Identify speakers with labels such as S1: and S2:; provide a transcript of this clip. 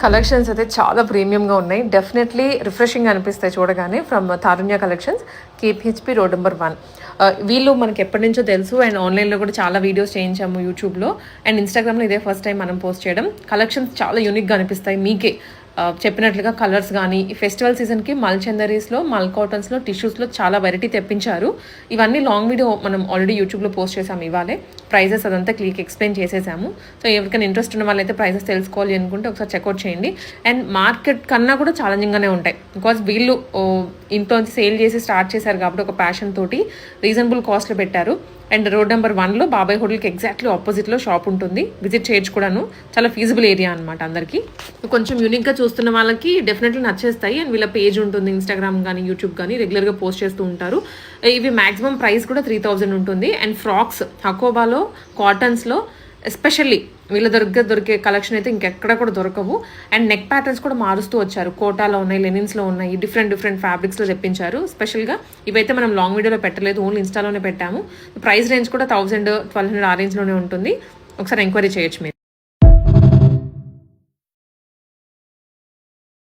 S1: Collections అయితే చాలా ప్రీమియంగా ఉన్నాయి. డెఫినెట్లీ రిఫ్రెషింగ్ అనిపిస్తాయి చూడగానే. From Tarunya collections, KPHP road number 1. వీళ్ళు మనకి ఎప్పటి నుంచో తెలుసు అండ్ ఆన్లైన్లో కూడా చాలా వీడియోస్ చేయించాము యూట్యూబ్లో అండ్ ఇన్స్టాగ్రామ్లో. ఇదే ఫస్ట్ టైం మనం పోస్ట్ చేయడం. కలెక్షన్స్ చాలా యూనిక్గా అనిపిస్తాయి మీకే. చెప్పినట్లుగా కలర్స్ కానీ ఈ ఫెస్టివల్ సీజన్కి మల్చందరీస్లో, మల్ కాటన్స్లో, టిష్యూస్లో చాలా వెరైటీ తెప్పించారు. ఇవన్నీ లాంగ్ వీడియో మనం ఆల్రెడీ యూట్యూబ్లో పోస్ట్ చేసాము. ఇవాళే ప్రైజెస్ అదంతా క్లిక్ ఎక్స్ప్లెయిన్ చేసేసాము. సో ఎవరికైనా ఇంట్రెస్ట్ ఉన్న వాళ్ళైతే ప్రైజెస్ తెలుసుకోవాలి అనుకుంటే ఒకసారి చెక్అవుట్ చేయండి. అండ్ మార్కెట్ కన్నా కూడా ఛాలెంజింగ్గానే ఉంటాయి. బికాజ్ వీళ్ళు ఇంట్లోంచి సేల్ చేసి స్టార్ట్ చేశారు కాబట్టి ఒక ప్యాషన్ తోటి రీజనబుల్ కాస్ట్లో పెట్టారు. అండ్ రోడ్ నెంబర్ 1లో బాబాయ్ హోటల్కి ఎగ్జాక్ట్లీ ఆపోజిట్లో షాప్ ఉంటుంది. విజిట్ చేయొచ్చు కూడాను. చాలా ఫీజిబుల్ ఏరియా అనమాట అందరికీ. కొంచెం యూనిక్గా చూస్తున్న వాళ్ళకి డెఫినెట్లీ నచ్చేస్తాయి. అండ్ వీళ్ళ పేజ్ ఉంటుంది ఇన్స్టాగ్రామ్ కానీ యూట్యూబ్ కానీ, రెగ్యులర్గా పోస్ట్ చేస్తూ ఉంటారు. ఇవి మ్యాక్సిమం ప్రైస్ కూడా 3000 ఉంటుంది. అండ్ ఫ్రాక్స్ హకోబాలో, కాటన్స్లో ఎస్పెషల్లీ వీళ్ళ దొరికే కలెక్షన్ అయితే ఇంకెక్కడ కూడా దొరకవు. అండ్ నెక్ ప్యాటర్న్స్ కూడా మారుస్తూ వచ్చారు. కోటాలో ఉన్నాయి, లెనిన్స్లో ఉన్నాయి, డిఫరెంట్ ఫ్యాబ్రిక్స్లో తెప్పించారు. స్పెషల్గా ఇవైతే మనం లాంగ్ వీడియోలో పెట్టలేదు, ఓన్లీ ఇన్స్టాలోనే పెట్టాము. ప్రైస్ రేంజ్ కూడా 1000-1200 ఆ రేంజ్లోనే ఉంటుంది. ఒకసారి ఎంక్వైరీ చేయొచ్చు మీరు.